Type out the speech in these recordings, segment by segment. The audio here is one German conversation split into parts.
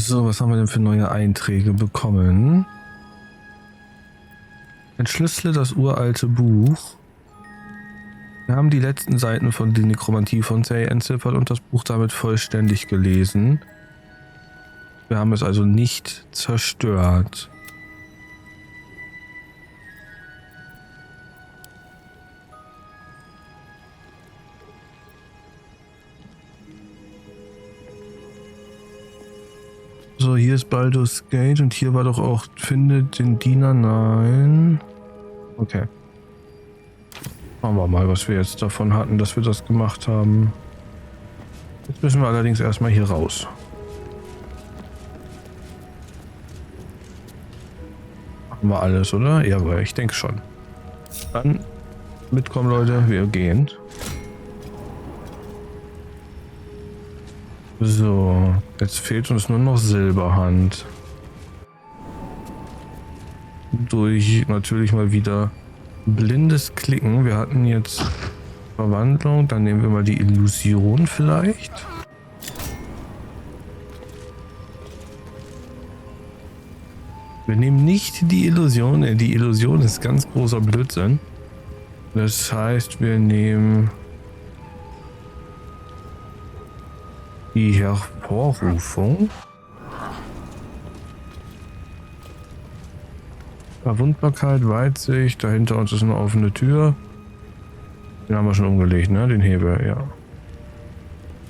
So, was haben wir denn für neue Einträge bekommen? Entschlüssele das uralte Buch. Wir haben die letzten Seiten von der Nekromantie von Say entziffert und das Buch damit vollständig gelesen. Wir haben es also nicht zerstört. So, hier ist Baldur's Gate und hier war doch auch, findet den Diener, nein. Okay. Schauen wir mal, was wir jetzt davon hatten, dass wir das gemacht haben. Jetzt müssen wir allerdings erstmal hier raus. Machen wir alles, oder? Ja, aber ich denke schon. Dann mitkommen, Leute, wir gehen. So, jetzt fehlt uns nur noch Silberhand. Durch natürlich mal wieder blindes Klicken. Wir hatten jetzt Verwandlung, dann nehmen wir mal die Illusion vielleicht. Wir nehmen nicht die Illusion, die Illusion ist ganz großer Blödsinn. Das heißt, wir nehmen die Hervorrufung. Verwundbarkeit, Weitsicht, dahinter uns ist eine offene Tür. Den haben wir schon umgelegt, ne? Den Hebel, ja.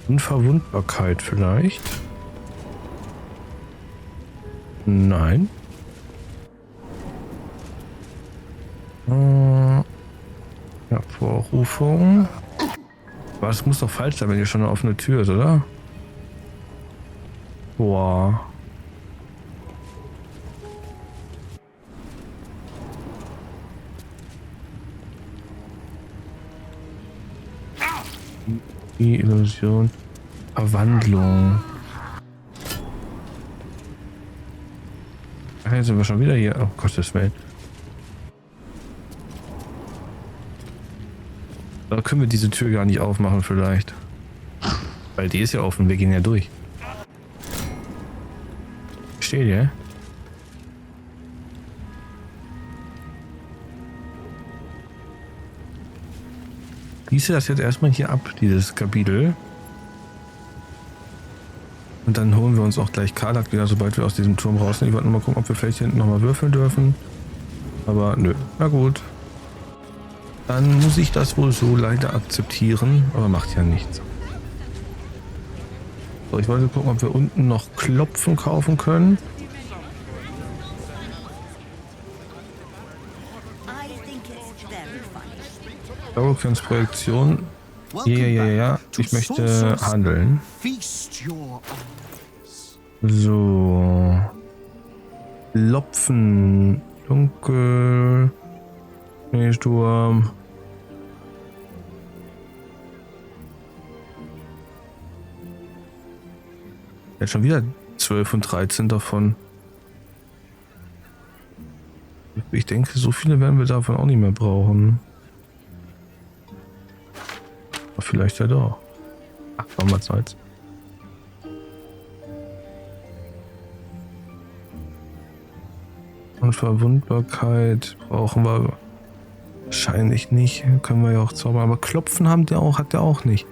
Unverwundbarkeit vielleicht? Nein. Hervorrufung. Aber das muss doch falsch sein, wenn hier schon eine offene Tür ist, oder? Boah. Die Illusion. Verwandlung. Ach, jetzt sind wir schon wieder hier. Oh Gottes Willen. Da können wir diese Tür gar nicht aufmachen vielleicht. Weil die ist ja offen, wir gehen ja durch. Steht ja? Schließe das jetzt erstmal hier ab, dieses Kapitel. Und dann holen wir uns auch gleich Karlak wieder, sobald wir aus diesem Turm raus sind. Ich wollte nur mal gucken, ob wir vielleicht hinten nochmal würfeln dürfen. Aber nö, na gut. Dann muss ich das wohl so leider akzeptieren, aber macht ja nichts. So, ich wollte gucken, ob wir unten noch Klopfen kaufen können. Projektion. Ja. Ich möchte handeln. So. Klopfen. Dunkel. Schneesturm. Jetzt schon wieder 12 und 13 davon. Ich denke, so viele werden wir davon auch nicht mehr brauchen. Aber vielleicht ja doch. Ach, nochmal Zeit. Und Verwundbarkeit brauchen wir wahrscheinlich nicht. Können wir ja auch zaubern. Aber Klopfen hat der auch nicht.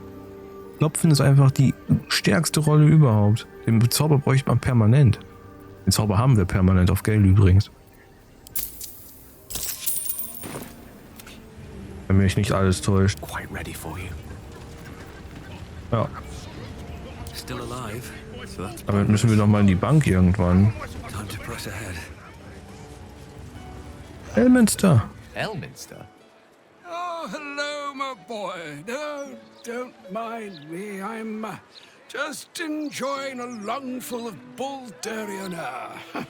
Klopfen ist einfach die stärkste Rolle überhaupt. Den Zauber bräuchte man permanent. Den Zauber haben wir permanent auf Gale übrigens. Wenn mich nicht alles täuscht. Ja. Damit müssen wir noch mal in die Bank irgendwann. Elminster. Elminster? Oh, hello, my boy. No, don't mind me. I'm just enjoying a lungful of Baldurian air.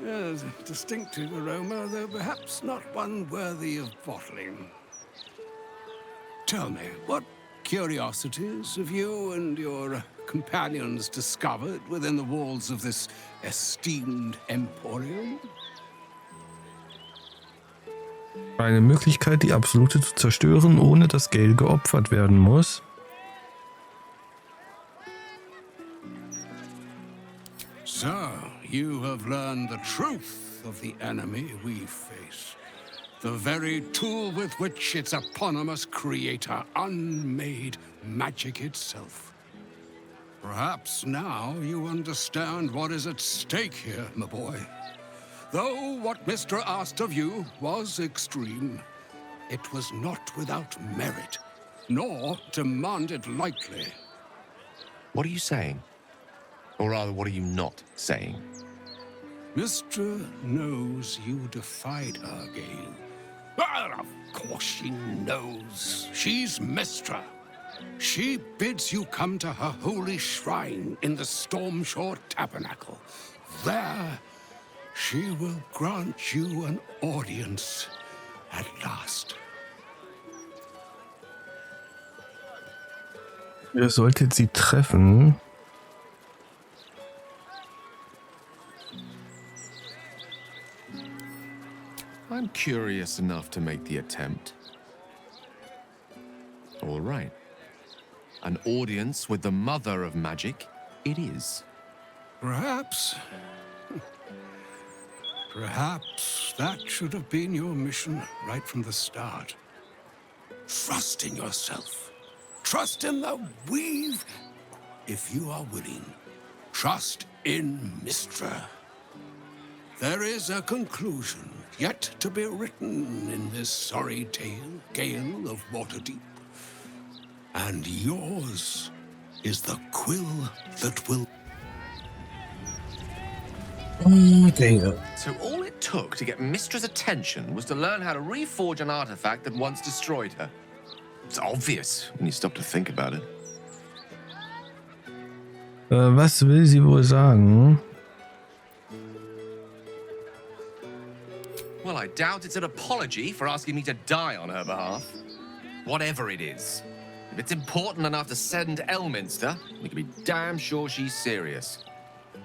Yes, a distinctive aroma, though perhaps not one worthy of bottling. Tell me, what curiosities have you and your companions discovered within the walls of this esteemed emporium? Eine Möglichkeit, die Absolute zu zerstören, ohne dass Gale geopfert werden muss. So, you have learned the truth of the enemy we face. The very tool with which its eponymous creator unmade magic itself. Perhaps now you understand what is at stake here, my boy. Though what Mystra asked of you was extreme, it was not without merit, nor demanded lightly. What are you saying? Or rather, what are you not saying? Mystra knows you defied her, Gale. Well, of course she knows. She's Mystra. She bids you come to her holy shrine in the Stormshore Tabernacle. There, she will grant you an audience at last. Ihr solltet sie treffen. I'm curious enough to make the attempt. All right. An audience with the mother of magic, it is. Perhaps that should have been your mission right from the start. Trust in yourself. Trust in the weave, if you are willing. Trust in Mystra. There is a conclusion yet to be written in this sorry tale, Gale of Waterdeep. And yours is the quill that will... So all it took to get Mystra's attention was to learn how to reforge an artifact that once destroyed her. It's obvious when you stop to think about it. Was will sie wohl sagen? Well, I doubt it's an apology for asking me to die on her behalf. Whatever it is. If it's important enough to send Elminster, we can be damn sure she's serious.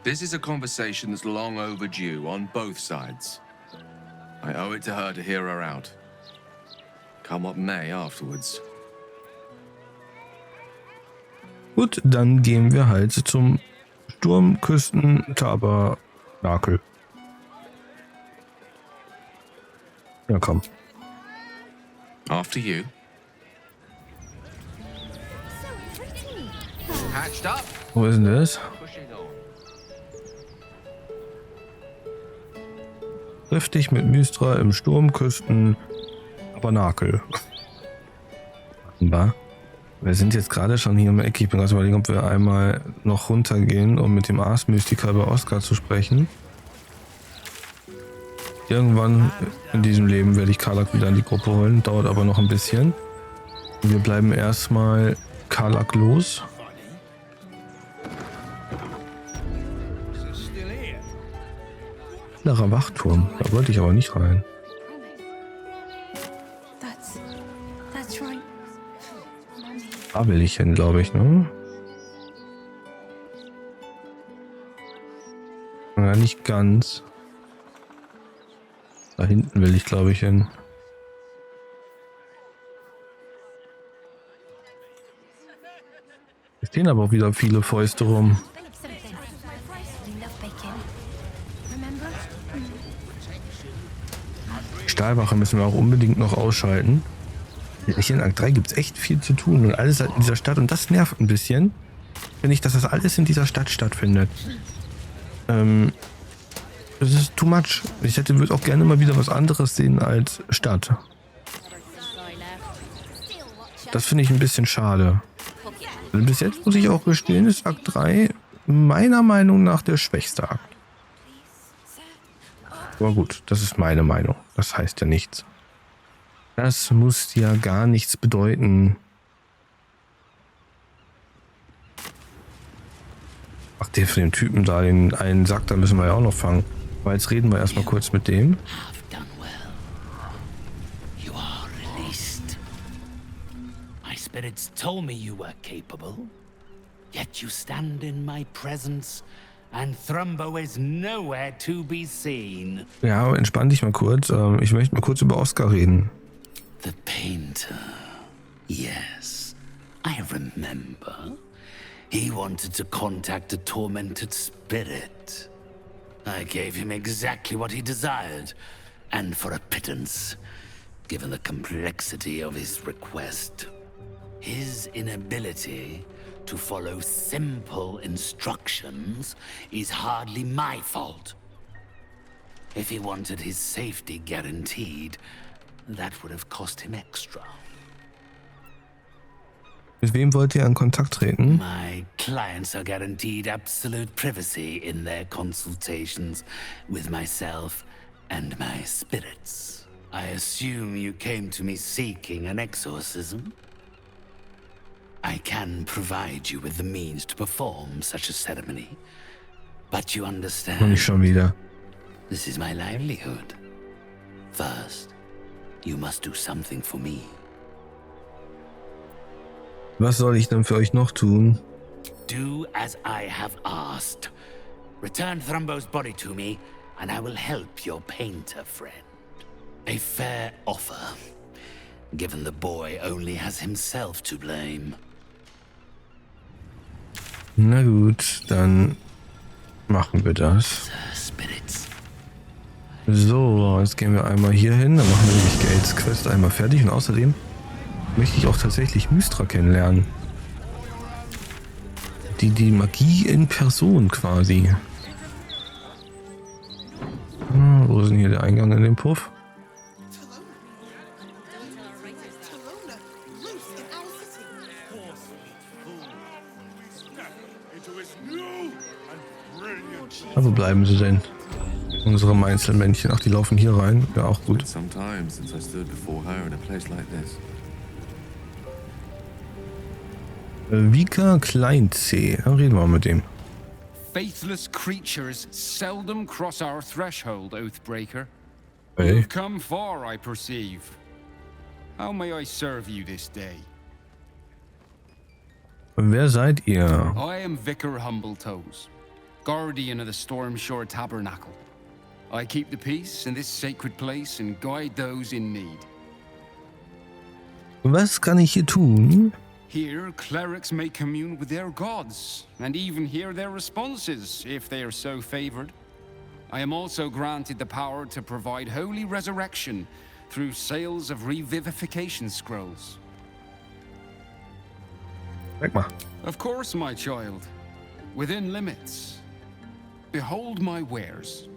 This is a conversation that's long overdue on both sides. I owe it to her to hear her out. Come what may afterwards. Gut, dann gehen wir halt zum Sturmküsten-Tabernakel. Ja, komm. After you. Hatched up. Wo ist denn das? Pushing on. Triff dich mit Mystra im Sturmküsten-Tabernakel. Wir sind jetzt gerade schon hier im Eck. Ich bin gerade überlegen, ob wir einmal noch runtergehen, um mit dem Ars-Mystiker über Oscar zu sprechen. Irgendwann in diesem Leben werde ich Karlak wieder in die Gruppe holen, dauert aber noch ein bisschen. Wir bleiben erstmal Karlak los. Mittlerer Wachturm, da wollte ich aber nicht rein. Da will ich hin, glaube ich, ne? Ja, nicht ganz. Da hinten will ich, glaube ich, hin. Es stehen aber auch wieder viele Fäuste rum. Die Stahlwache müssen wir auch unbedingt noch ausschalten. Hier in Akt 3 gibt es echt viel zu tun und alles halt in dieser Stadt. Und das nervt ein bisschen, finde ich, dass das alles in dieser Stadt stattfindet. Das ist too much. Ich würde auch gerne mal wieder was anderes sehen als Stadt. Das finde ich ein bisschen schade. Also bis jetzt muss ich auch gestehen, ist Akt 3 meiner Meinung nach der schwächste Akt. Aber gut, das ist meine Meinung. Das heißt ja nichts. Das muss ja gar nichts bedeuten. Ach, der von dem Typen da, den einen Sack, da müssen wir ja auch noch fangen. Aber jetzt reden wir erstmal kurz mit dem. Spirits told me you were capable, yet you stand in my presence, and Thrumbo is nowhere to be seen. Ja, entspann dich mal kurz. Ich möchte mal kurz über Oscar reden. The painter. Yes, I remember. He wanted to contact a tormented spirit. I gave him exactly what he desired, and for a pittance, given the complexity of his request. His inability to follow simple instructions is hardly my fault. If he wanted his safety guaranteed, that would have cost him extra. Mit wem wollt ihr in Kontakt treten? My clients are guaranteed absolute privacy in their consultations with myself and my spirits. I assume you came to me seeking an exorcism? I can provide you with the means to perform such a ceremony, but you Und understand, nicht schon wieder. this is my livelihood. First, you must do something for me. Was soll ich denn für euch noch tun? Do as I have asked. Return Thrumbo's body to me, and I will help your painter friend. A fair offer, given the boy only has himself to blame. Na gut, dann machen wir das. Spirits. So, jetzt gehen wir einmal hier hin, dann machen wir nämlich Gates Quest einmal fertig und außerdem möchte ich auch tatsächlich Mystra kennenlernen. Die Magie in Person quasi. Wo ist denn hier der Eingang in den Puff? Wo bleiben sie denn? Unsere Meinzelmännchen. Ach, die laufen hier rein. Ja, auch gut. Sometimes since I stood before her in a place like this. Vika Klein C. Dann reden wir mal mit dem. Faithless creatures seldom cross our threshold, Oathbreaker. Hey. You've come far, I perceive. How may I serve you this day? Wer seid ihr? I am Vicar Humbletoes, guardian of the Stormshore Tabernacle. I keep the peace in this sacred place and guide those in need. Was kann ich hier tun? Here, clerics may commune with their gods, and even hear their responses, if they are so favored. I am also granted the power to provide holy resurrection through sales of revivification scrolls. Sag mal. Of course, my child. Within limits. Behold my wares.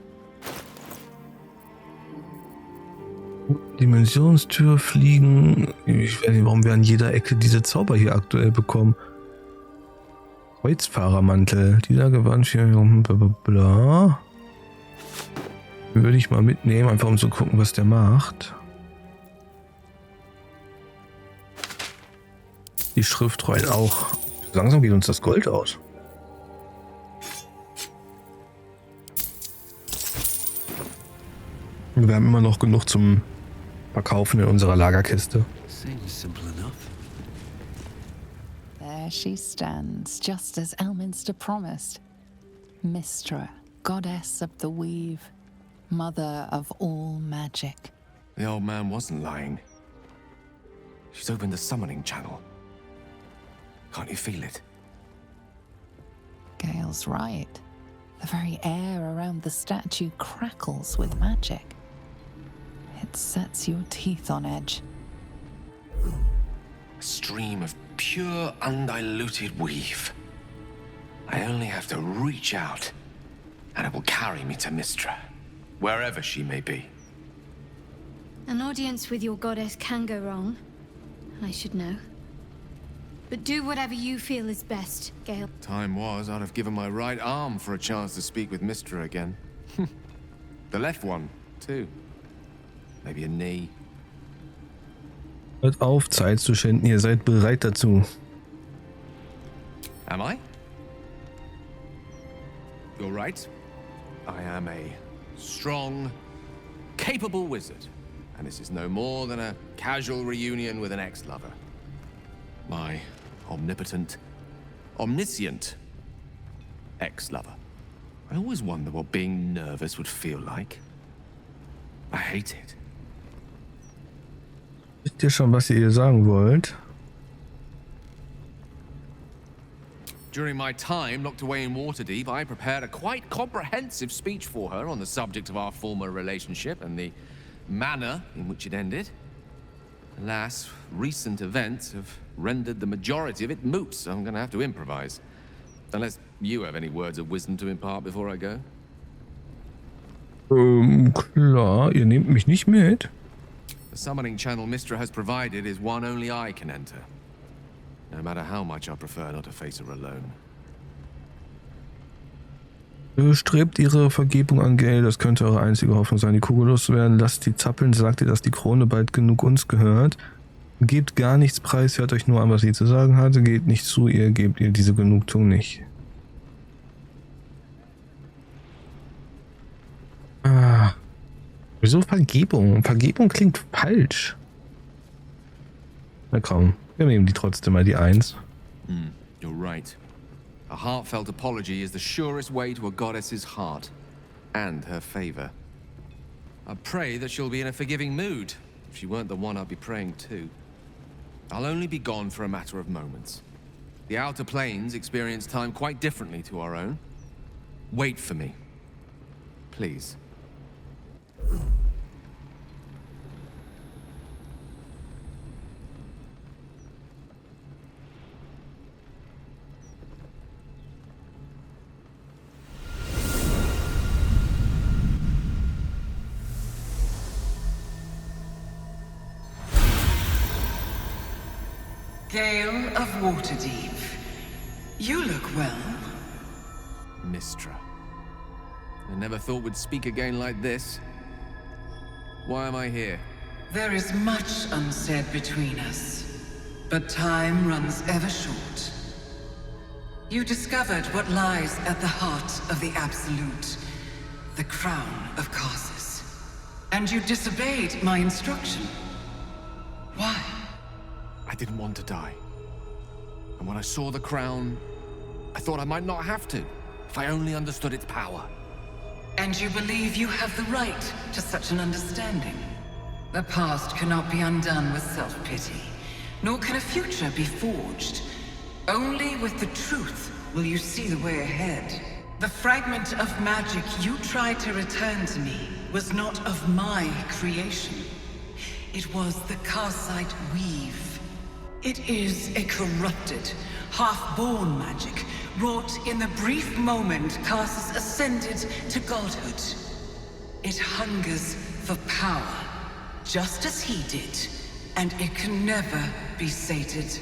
Dimensionstür fliegen. Ich weiß nicht, warum wir an jeder Ecke diese Zauber hier aktuell bekommen. Kreuzfahrermantel. Dieser Gewand hier. Blablabla. Würde ich mal mitnehmen, einfach um zu gucken, was der macht. Die Schriftrollen auch. Langsam geht uns das Gold aus. Wir haben immer noch genug zum Verkaufen in unserer Lagerkiste. Seems simple enough. There she stands, just as Elminster promised. Mystra, goddess of the weave, mother of all magic. The old man wasn't lying. She's opened the summoning channel. Can't you feel it? Gale's right. The very air around the statue crackles with magic. It sets your teeth on edge. A stream of pure, undiluted weave. I only have to reach out, and it will carry me to Mystra, wherever she may be. An audience with your goddess can go wrong. I should know. But do whatever you feel is best, Gale. Time was, I'd have given my right arm for a chance to speak with Mystra again. The left one, too. Maybe a knee. Hört auf, Zeit zu schinden. Ihr seid bereit dazu. Am I? You're right. I am a strong, capable wizard. And this is no more than a casual reunion with an ex-lover. My omnipotent, omniscient ex-lover. I always wonder what being nervous would feel like. I hate it. Wisst ihr schon, was ihr sagen wollt? During my time locked away in Waterdeep, I prepared a quite comprehensive speech for her on the subject of our former relationship and the manner in which it ended. Alas, recent events have rendered the majority of it moot, so I'm gonna have to improvise. Unless you have any words of wisdom to impart before I go. Klar, ihr nehmt mich nicht mit. The summoning channel Mystra has provided is one only I can enter. No matter how much I prefer not to face her alone. Strebt ihre Vergebung an, Gale, das könnte eure einzige Hoffnung sein, die Kugel loszuwerden. Lasst sie zappeln, sagt ihr, dass die Krone bald genug uns gehört. Gebt gar nichts preis, hört euch nur an, was sie zu sagen hatte. Geht nicht zu ihr, gebt ihr diese Genugtuung nicht. Wieso Vergebung? Vergebung klingt falsch. Na komm, wir nehmen die trotzdem mal die 1. You're right. A heartfelt apology is the surest way to a goddess's heart and her favor. I pray that she'll be in a forgiving mood. If she weren't the one, I'd be praying too. I'll only be gone for a matter of moments. The Outer Planes experience time quite differently to our own. Wait for me. Please. Gale of Waterdeep. You look well. Mystra. I never thought we'd speak again like this. Why am I here? There is much unsaid between us, but time runs ever short. You discovered what lies at the heart of the Absolute, the crown of Karsus. And you disobeyed my instruction. Why? I didn't want to die. And when I saw the crown, I thought I might not have to, if I only understood its power. And you believe you have the right to such an understanding? The past cannot be undone with self-pity, nor can a future be forged. Only with the truth will you see the way ahead. The fragment of magic you tried to return to me was not of my creation. It was the Karsite Weave. It is a corrupted, half-born magic, wrought in the brief moment Karsus ascended to godhood. It hungers for power, just as he did, and it can never be sated.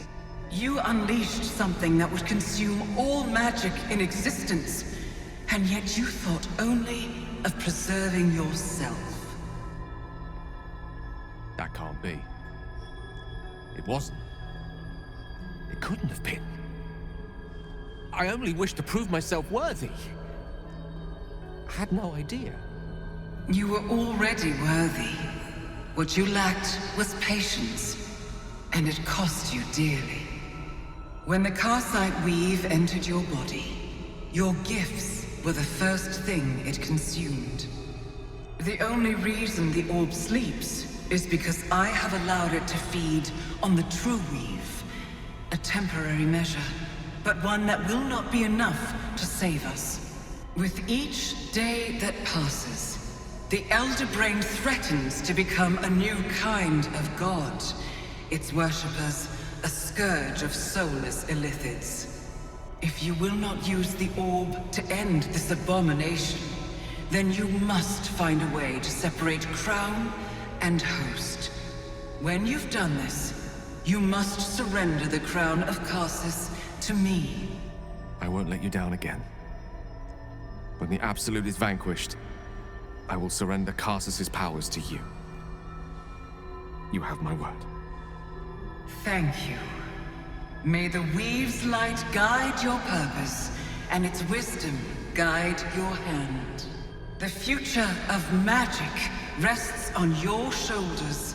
You unleashed something that would consume all magic in existence, and yet you thought only of preserving yourself. That can't be. It wasn't. It couldn't have been. I only wished to prove myself worthy. I had no idea. You were already worthy. What you lacked was patience, and it cost you dearly. When the Karsite Weave entered your body, your gifts were the first thing it consumed. The only reason the orb sleeps is because I have allowed it to feed on the true weave. A temporary measure, but one that will not be enough to save us. With each day that passes, the Elder Brain threatens to become a new kind of god. Its worshippers, a scourge of soulless illithids. If you will not use the orb to end this abomination, then you must find a way to separate crown and host. When you've done this, you must surrender the crown of Karsus to me. I won't let you down again. When the Absolute is vanquished, I will surrender Karsus's powers to you. You have my word. Thank you. May the Weave's light guide your purpose, and its wisdom guide your hand. The future of magic rests on your shoulders,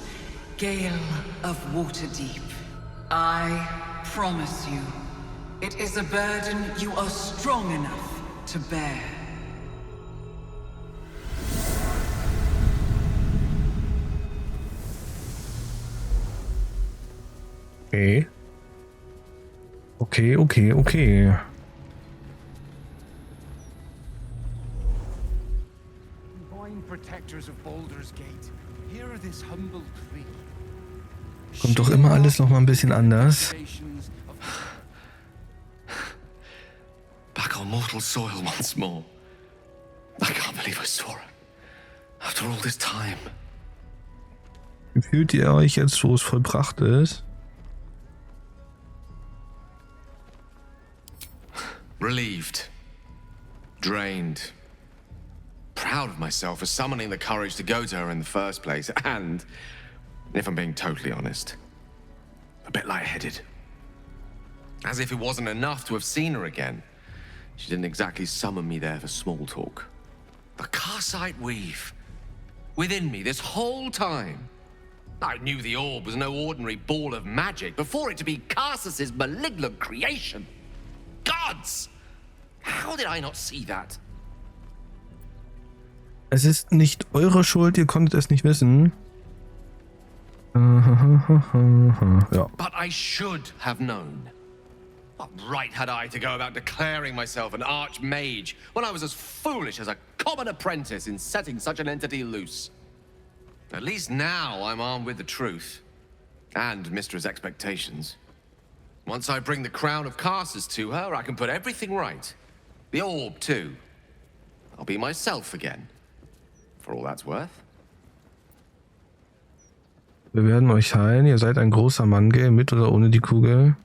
Gale of Waterdeep. I promise you, it is a burden you are strong enough to bear. Okay. Okay. divine protectors of Baldur's Gate, hear this humble plea. Kommt doch immer alles noch mal ein bisschen anders. Back on mortal soil once more. I can't believe I saw it. After all this time. Wie fühlt ihr euch jetzt, wo es vollbracht ist? Relieved. Drained. Proud of myself for summoning the courage to go to her in the first place. And, if I'm being totally honest, a bit lightheaded. As if it wasn't enough to have seen her again. She didn't exactly summon me there for small talk. The Karsite weave. Within me this whole time. I knew the orb was no ordinary ball of magic before it to be Karsus's malignant creation. Gods! How did I not see that? Es ist nicht eure Schuld, ihr konntet es nicht wissen. Ja. But I should have known. What right had I to go about declaring myself an archmage when I was as foolish as a common apprentice in setting such an entity loose? At least now I'm armed with the truth. And Mystra's expectations. Once I bring the crown of Karsus to her, I can put everything right. The orb, too. I'll be myself again. For all that's worth. Wir werden euch heilen. Ihr seid ein großer Mann, gell? Mit oder ohne die Kugel.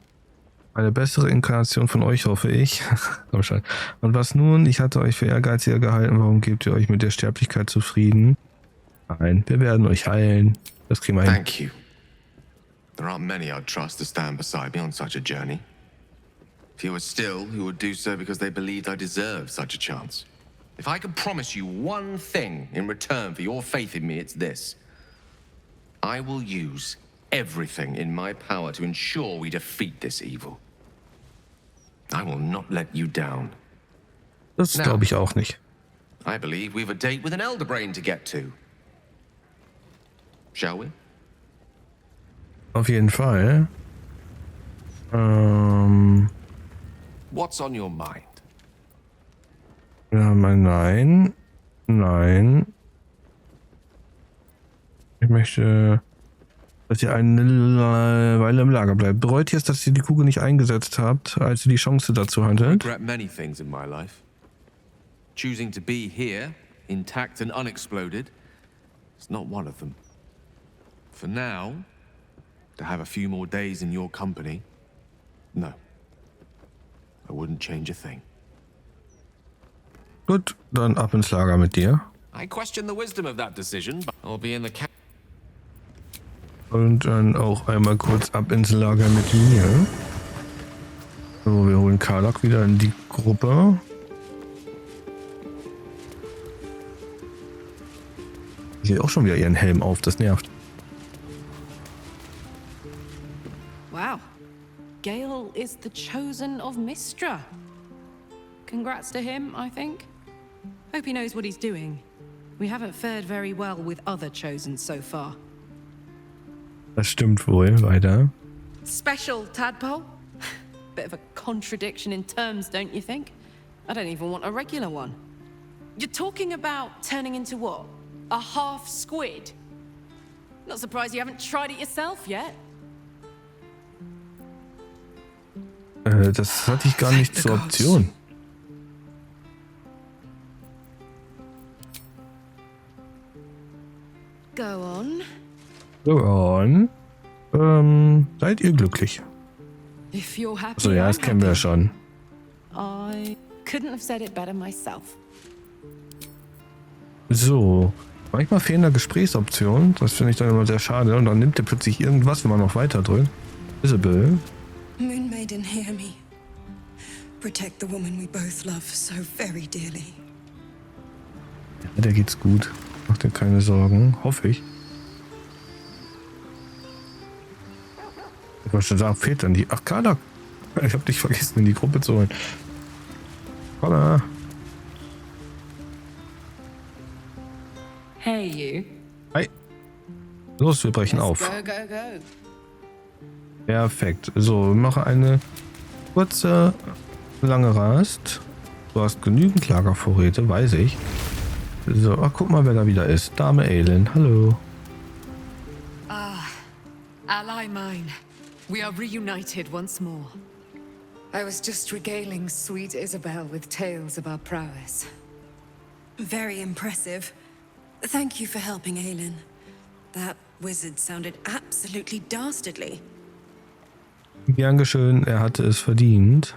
Eine bessere Inkarnation von euch, hoffe ich. Komm schon. Und was nun? Ich hatte euch für ehrgeiziger gehalten. Warum gebt ihr euch mit der Sterblichkeit zufrieden? Nein, wir werden euch heilen. Das kriegen wir hin. Thank you. There aren't many I'd trust to stand beside me on such a journey. Fewer still who would do so because they believed I deserved such a chance. If I could promise you one thing in return for your faith in me, it's this. I will use everything in my power to ensure we defeat this evil. I will not let you down. Das glaube ich auch nicht. I believe we've a date with an elder brain to get to. Shall we? Auf jeden Fall. What's on your mind? Ja, nein. Nein. Ich möchte, dass ihr eine Weile im Lager bleibt. Bereut ihr es, dass ihr die Kugel nicht eingesetzt habt, als ihr die Chance dazu I hattet? regret many things in my life. Choosing to be here, intact and unexploded, is not one of them. For now, to have a few more days in your company, no. I wouldn't change a thing. Gut, dann ab ins Lager mit dir. I question the wisdom of that decision, but I'll be in the Und dann auch einmal kurz ab ins Lager mit mir. So, wir holen Karlak wieder in die Gruppe. Ich sehe auch schon wieder ihren Helm auf, das nervt. Wow. Gale is the chosen of Mystra. Congrats to him, I think. Hope he knows what he's doing. We haven't fared very well with other chosen so far. Das stimmt wohl, weiter. Special, tadpole? Bit of a contradiction in terms, don't you think? I don't even want a regular one. You're talking about turning into what? A half squid? Not surprised you haven't tried it yourself yet. Das hatte ich gar nicht zur Option. Go on. So, on. Seid ihr glücklich? If you're happy, So, ja, das I'm kennen wir ja happy. schon. I couldn't have said it better myself. So. Manchmal fehlen da Gesprächsoptionen. Das finde ich dann immer sehr schade. Und dann nimmt er plötzlich irgendwas, wenn man noch weiter drückt. Isabel. Moon Maiden, hear me. Protect the woman we both love so very dearly. Ja, der geht's gut. Macht dir keine Sorgen. Hoffe ich. Ich wollte schon sagen, fehlt dann die. Ach, Karlak. Ich hab dich vergessen, in die Gruppe zu holen. Holla. Hey, you. Hi. Los, wir brechen auf. Go, go, go. Perfekt. So, mache eine kurze, lange Rast. Du hast genügend Lagervorräte, weiß ich. So, ach, guck mal, wer da wieder ist. Dame Aelin, hallo. Ally mine, we are reunited once more. I was just regaling sweet Isabel with tales of our prowess. Very impressive. Thank you for helping Aelin. That wizard sounded absolutely dastardly. Gern geschehen, er hatte es verdient.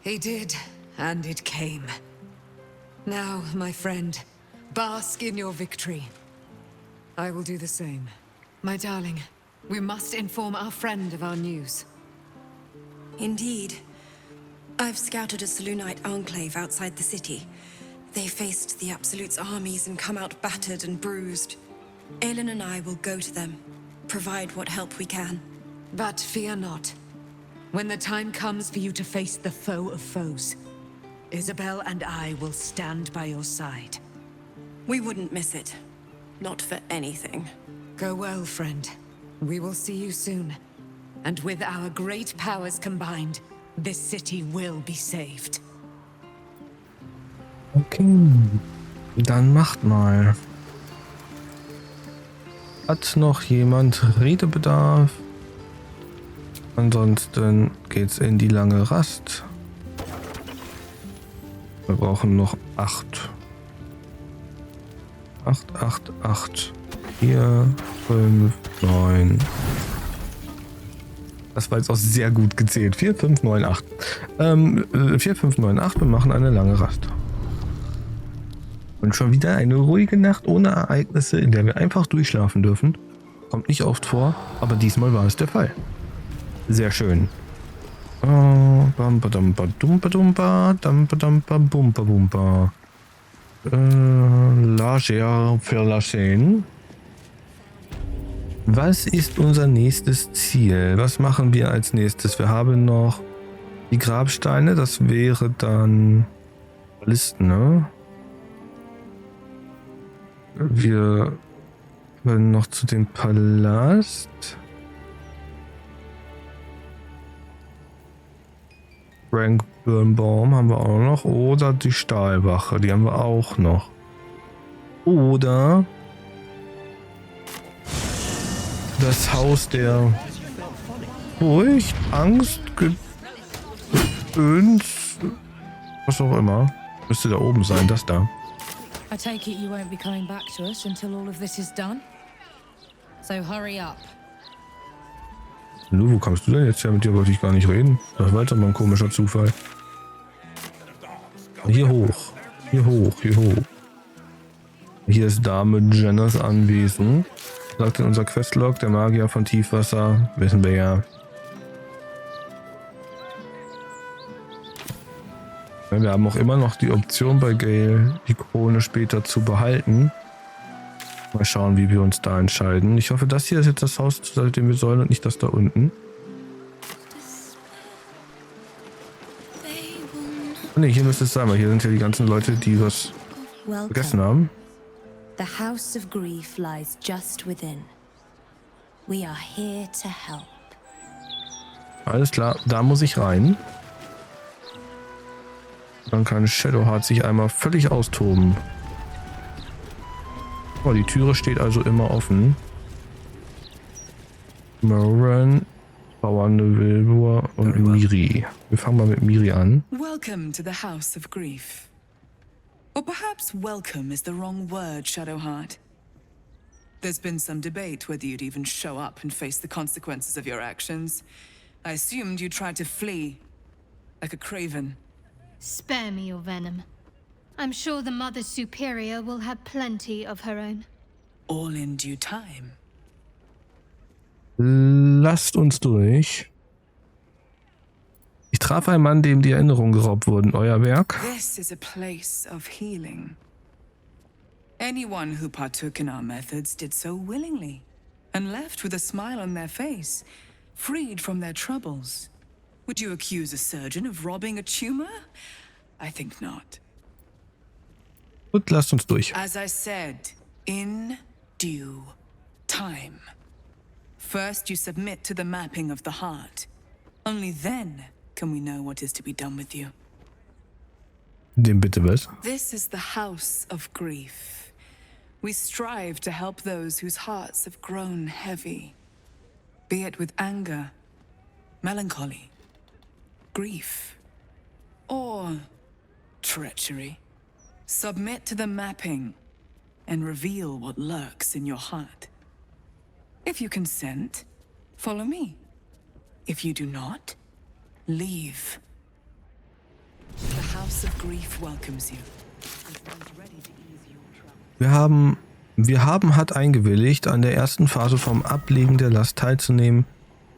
He did, and it came. Now, my friend, bask in your victory. I will do the same. My darling, we must inform our friend of our news. Indeed. I've scouted a Selûnite enclave outside the city. They faced the Absolute's armies and come out battered and bruised. Aelin and I will go to them, provide what help we can. But fear not. When the time comes for you to face the foe of foes, Isabel and I will stand by your side. We wouldn't miss it. Not for anything. Go well, friend. We will see you soon. And with our great powers combined, this city will be saved. Okay, dann macht mal. Hat noch jemand Redebedarf? Ansonsten geht's in die lange Rast. Wir brauchen noch 8. 8. 4, 5, 9. Das war jetzt auch sehr gut gezählt. 4, 5, 9, 8. 4, 5, 9, 8. Wir machen eine lange Rast. Und schon wieder eine ruhige Nacht ohne Ereignisse, in der wir einfach durchschlafen dürfen. Kommt nicht oft vor, aber diesmal war es der Fall. Sehr schön. Lager verlassen. Was ist unser nächstes Ziel? Was machen wir als nächstes? Wir haben noch die Grabsteine. Das wäre dann Listen, ne? Wir können noch zu dem Palast. Rankburnbaum haben wir auch noch. Oder die Stahlwache, die haben wir auch noch. Oder das Haus der Furcht, Angst, Gedöns, was auch immer. Müsste da oben sein, das da. I take it you won't be coming back to us until all of this is done. So hurry up. Lu, wo kommst du denn jetzt her? Mit dir wollte ich gar nicht reden. Das war jetzt mal ein komischer Zufall. Hier hoch. Hier hoch. Hier hoch. Hier ist Dame Jenners Anwesen. Sagt in unser Questlog, der Magier von Tiefwasser. Wissen wir ja. Wir haben auch immer noch die Option bei Gale, die Krone später zu behalten. Mal schauen, wie wir uns da entscheiden. Ich hoffe, das hier ist jetzt das Haus, zu dem wir sollen und nicht das da unten. Ne, hier müsste es sein, weil hier sind ja die ganzen Leute, die was vergessen haben. The House of Grief lies just within. We are here to help. Alles klar, da muss ich rein. Dann kann Shadowheart sich einmal völlig austoben. Oh, die Türe steht also immer offen. Moran, Bauernde Wilbur und Miri. Wir fangen mal mit Miri an. Welcome to the House of Grief. Or perhaps welcome is the wrong word, Shadowheart. There's been some debate whether you'd even show up and face the consequences of your actions. I assumed you tried to flee, like a craven. Spare me your venom. I'm sure the Mother Superior will have plenty of her own. All in due time. Lasst uns durch. Ich traf einen Mann, dem die Erinnerungen geraubt wurden. Euer Werk? This is a place of healing. Anyone who partook in our methods did so willingly, and left with a smile on their face, freed from their troubles. Would you accuse a surgeon of robbing a tumor? I think not. Gut, lasst uns durch. As I said, in due time. First, you submit to the mapping of the heart. Only then can we know what is to be done with you. Dem bitte was? This is the house of grief. We strive to help those whose hearts have grown heavy, be it with anger, melancholy, grief, or treachery. Submit to the mapping and reveal what lurks in your heart. If you consent, follow me. If you do not, leave. The house of grief welcomes you. Wir haben hat eingewilligt, an der ersten Phase vom Ablegen der Last teilzunehmen,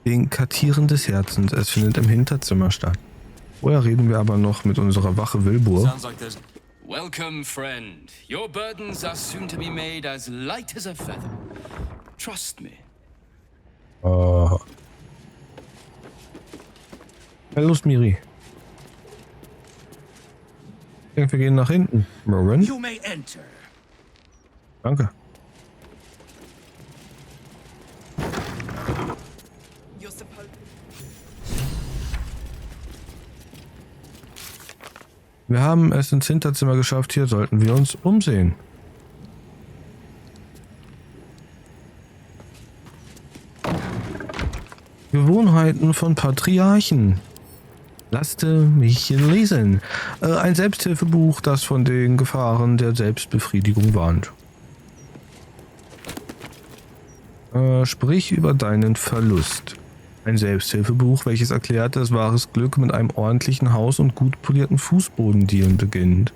den Kartieren des Herzens. Es findet im Hinterzimmer statt. Vorher reden wir aber noch mit unserer Wache Wilbur. Welcome, friend. Your burdens are soon to be made as light as a feather. Trust me. Hallo, Miri. Ich denke, wir gehen nach hinten. Marin? You may enter. Danke. Wir haben es ins Hinterzimmer geschafft. Hier sollten wir uns umsehen. Gewohnheiten von Patriarchen. Lasste mich lesen. Ein Selbsthilfebuch, das von den Gefahren der Selbstbefriedigung warnt. Sprich über deinen Verlust. Ein Selbsthilfebuch, welches erklärt, dass wahres Glück mit einem ordentlichen Haus und gut polierten Fußbodendielen beginnt.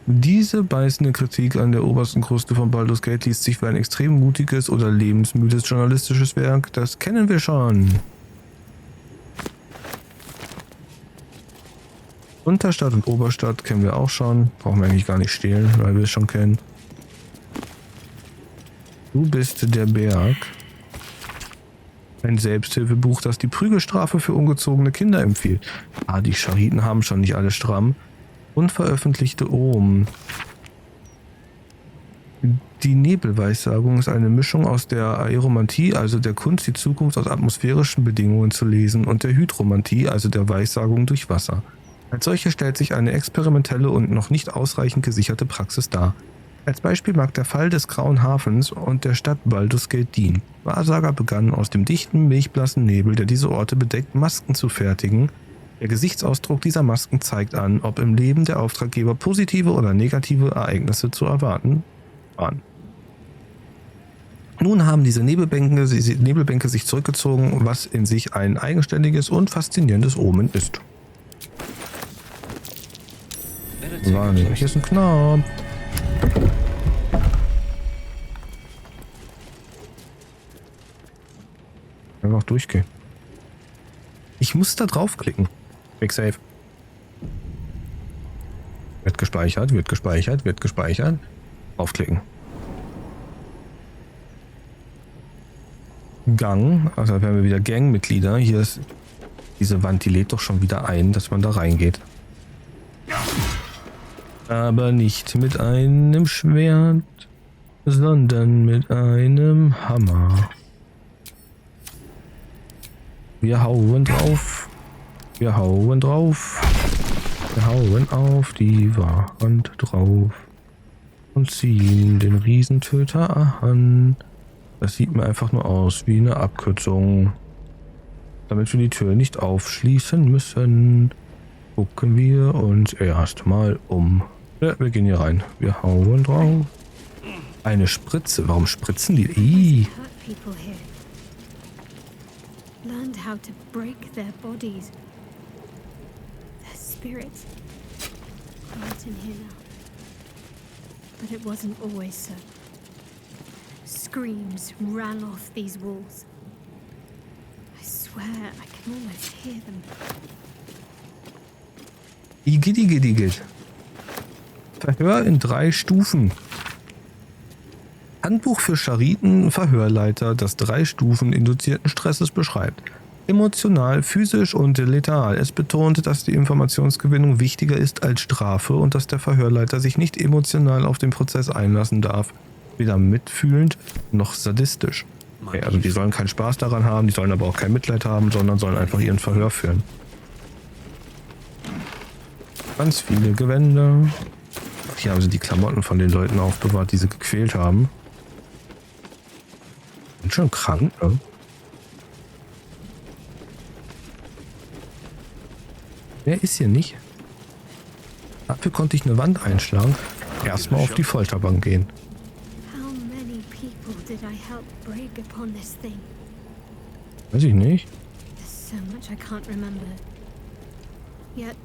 Diese beißende Kritik an der obersten Kruste von Baldur's Gate liest sich für ein extrem mutiges oder lebensmüdes journalistisches Werk. Das kennen wir schon. Unterstadt und Oberstadt kennen wir auch schon. Brauchen wir eigentlich gar nicht stehlen, weil wir es schon kennen. Du bist der Berg. Ein Selbsthilfebuch, das die Prügelstrafe für ungezogene Kinder empfiehlt. Die Schariten haben schon nicht alle stramm. Unveröffentlichte Omen. Die Nebelweissagung ist eine Mischung aus der Aeromantie, also der Kunst, die Zukunft aus atmosphärischen Bedingungen zu lesen, und der Hydromantie, also der Weissagung durch Wasser. Als solche stellt sich eine experimentelle und noch nicht ausreichend gesicherte Praxis dar. Als Beispiel mag der Fall des Grauen Hafens und der Stadt Baldur's Gate dienen. Wahrsager begannen aus dem dichten, milchblassen Nebel, der diese Orte bedeckt, Masken zu fertigen. Der Gesichtsausdruck dieser Masken zeigt an, ob im Leben der Auftraggeber positive oder negative Ereignisse zu erwarten waren. Nun haben diese Nebelbänke sich zurückgezogen, was in sich ein eigenständiges und faszinierendes Omen ist. Hier ist ein Knopf. Einfach durchgehen. Ich muss da draufklicken. Quick Save. Wird gespeichert, wird gespeichert, wird gespeichert. Draufklicken. Gang. Also werden wir wieder Gangmitglieder. Hier ist diese Wand, die lädt doch schon wieder ein, dass man da reingeht. Aber nicht mit einem Schwert, sondern mit einem Hammer. Wir hauen drauf. Wir hauen drauf. Wir hauen auf die Wand drauf. Und ziehen den Riesentöter an. Das sieht mir einfach nur aus wie eine Abkürzung. Damit wir die Tür nicht aufschließen müssen, gucken wir uns erstmal um. Ja, wir gehen hier rein. Wir hauen drauf. Eine Spritze. Warum spritzen die? Ih. Learned how to break their bodies. Their spirits. Right in here now. But it wasn't always so. Screams ran off these walls. I swear I can almost hear them. Igitt. Verhör in 3 Stufen. Handbuch für Schariten, Verhörleiter, das 3 Stufen induzierten Stresses beschreibt. Emotional, physisch und letal. Es betont, dass die Informationsgewinnung wichtiger ist als Strafe und dass der Verhörleiter sich nicht emotional auf den Prozess einlassen darf. Weder mitfühlend noch sadistisch. Okay, also die sollen keinen Spaß daran haben, die sollen aber auch kein Mitleid haben, sondern sollen einfach ihren Verhör führen. Ganz viele Gewänder. Hier haben sie die Klamotten von den Leuten aufbewahrt, die sie gequält haben. Sind schon krank, ne? Mehr ist hier nicht. Dafür konnte ich eine Wand einschlagen. Erstmal auf die Folterbank gehen. Weiß ich nicht. So much I can't remember. Yet,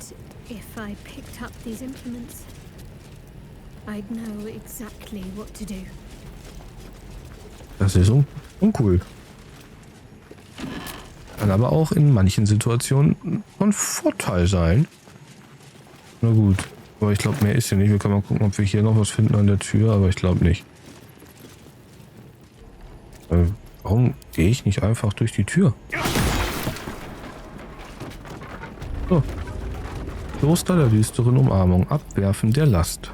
if I picked up these implements, I'd know exactly what to do. Das ist uncool. Kann aber auch in manchen Situationen von Vorteil sein. Na gut. Aber ich glaube, mehr ist hier nicht. Wir können mal gucken, ob wir hier noch was finden an der Tür, aber ich glaube nicht. Warum gehe ich nicht einfach durch die Tür? So. Kloster der düsteren Umarmung. Abwerfen der Last.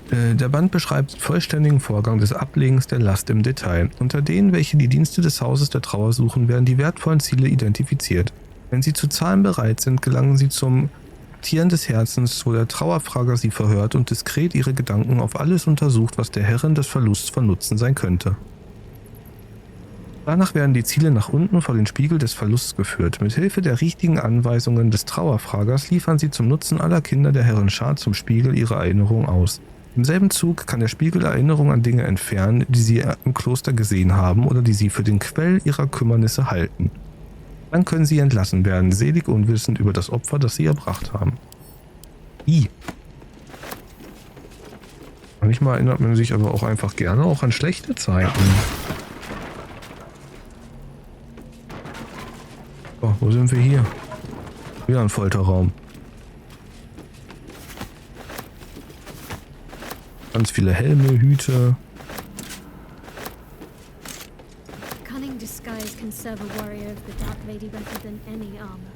Der Band beschreibt den vollständigen Vorgang des Ablegens der Last im Detail. Unter denen, welche die Dienste des Hauses der Trauer suchen, werden die wertvollen Ziele identifiziert. Wenn sie zu zahlen bereit sind, gelangen sie zum Tieren des Herzens, wo der Trauerfrager sie verhört und diskret ihre Gedanken auf alles untersucht, was der Herrin des Verlusts von Nutzen sein könnte. Danach werden die Ziele nach unten vor den Spiegel des Verlusts geführt. Mit Hilfe der richtigen Anweisungen des Trauerfragers liefern sie zum Nutzen aller Kinder der Herrin Schar zum Spiegel ihre Erinnerung aus. Im selben Zug kann der Spiegel Erinnerungen an Dinge entfernen, die sie im Kloster gesehen haben oder die sie für den Quell ihrer Kümmernisse halten. Dann können sie entlassen werden, selig unwissend über das Opfer, das sie erbracht haben. Manchmal erinnert man sich aber auch einfach gerne auch an schlechte Zeiten. So, wo sind wir hier? Wieder ein Folterraum. Ganz viele Helme, Hüte. Cunning disguise can serve a warrior of the Dark Lady better than any armor.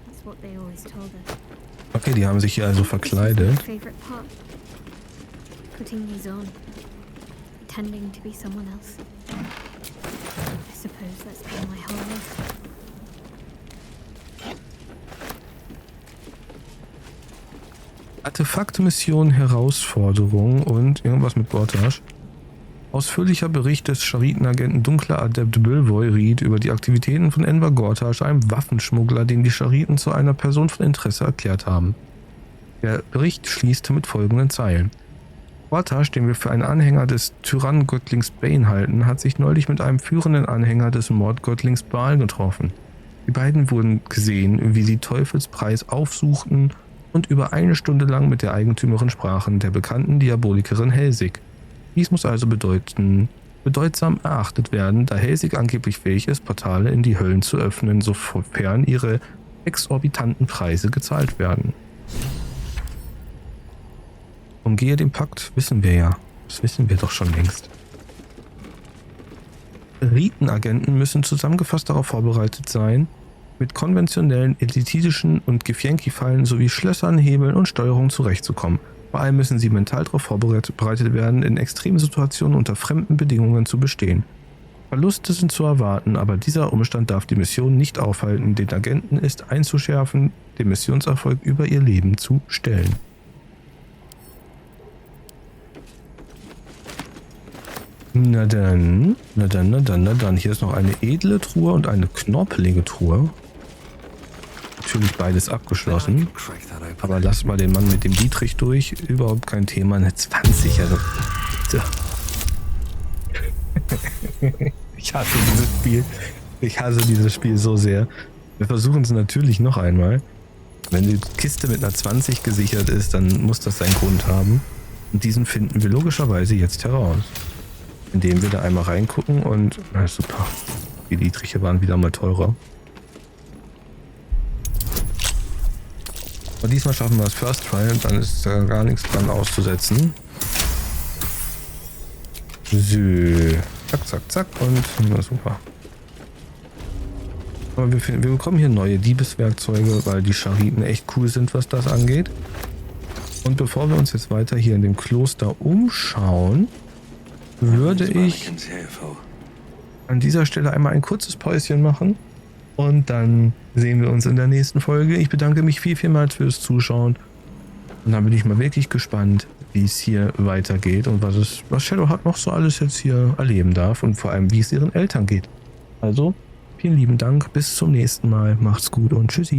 That's what they always told us. Okay, die haben sich hier also verkleidet. Putting these on, pretending to be someone else. I suppose that's been my whole life. Artefaktmission, Herausforderung und irgendwas mit Bortage. Ausführlicher Bericht des Scharitenagenten Dunkler Adept Bölvoy Reed über die Aktivitäten von Enver Gortash, einem Waffenschmuggler, den die Schariten zu einer Person von Interesse erklärt haben. Der Bericht schließt mit folgenden Zeilen. Gortash, den wir für einen Anhänger des Tyrannengottlings Bane halten, hat sich neulich mit einem führenden Anhänger des Mordgottlings Baal getroffen. Die beiden wurden gesehen, wie sie Teufelspreis aufsuchten und über eine Stunde lang mit der Eigentümerin sprachen, der bekannten Diabolikerin Helsig. Dies muss also bedeutsam erachtet werden, da Helsig angeblich fähig ist, Portale in die Höllen zu öffnen, sofern ihre exorbitanten Preise gezahlt werden. Umgehe den Pakt, wissen wir ja. Das wissen wir doch schon längst. Ritenagenten müssen zusammengefasst darauf vorbereitet sein, mit konventionellen, elitistischen und Gefjenki-Fallen sowie Schlössern, Hebeln und Steuerung zurechtzukommen. Vor allem müssen sie mental darauf vorbereitet werden, in extremen Situationen unter fremden Bedingungen zu bestehen. Verluste sind zu erwarten, aber dieser Umstand darf die Mission nicht aufhalten, den Agenten ist einzuschärfen, den Missionserfolg über ihr Leben zu stellen. Na dann. Hier ist noch eine edle Truhe und eine knorpelige Truhe. Natürlich beides abgeschlossen. Aber lass mal den Mann mit dem Dietrich durch. Überhaupt kein Thema. Eine 20er. Also. Ich hasse dieses Spiel. Ich hasse dieses Spiel so sehr. Wir versuchen es natürlich noch einmal. Wenn die Kiste mit einer 20 gesichert ist, dann muss das seinen Grund haben. Und diesen finden wir logischerweise jetzt heraus. Indem wir da einmal reingucken und... Na super. Die Dietriche waren wieder mal teurer. Aber diesmal schaffen wir das First Try und dann ist da gar nichts dran auszusetzen. So. Zack, zack, zack und... Na super. Aber wir bekommen hier neue Diebeswerkzeuge, weil die Schariten echt cool sind, was das angeht. Und bevor wir uns jetzt weiter hier in dem Kloster umschauen, würde ich an dieser Stelle einmal ein kurzes Päuschen machen Und dann sehen wir uns in der nächsten Folge. Ich bedanke mich vielmals fürs Zuschauen. Und dann bin ich mal wirklich gespannt, wie es hier weitergeht und was Shadowheart noch so alles jetzt hier erleben darf und vor allem, wie es ihren Eltern geht. Also, vielen lieben Dank, bis zum nächsten Mal. Macht's gut und tschüssi.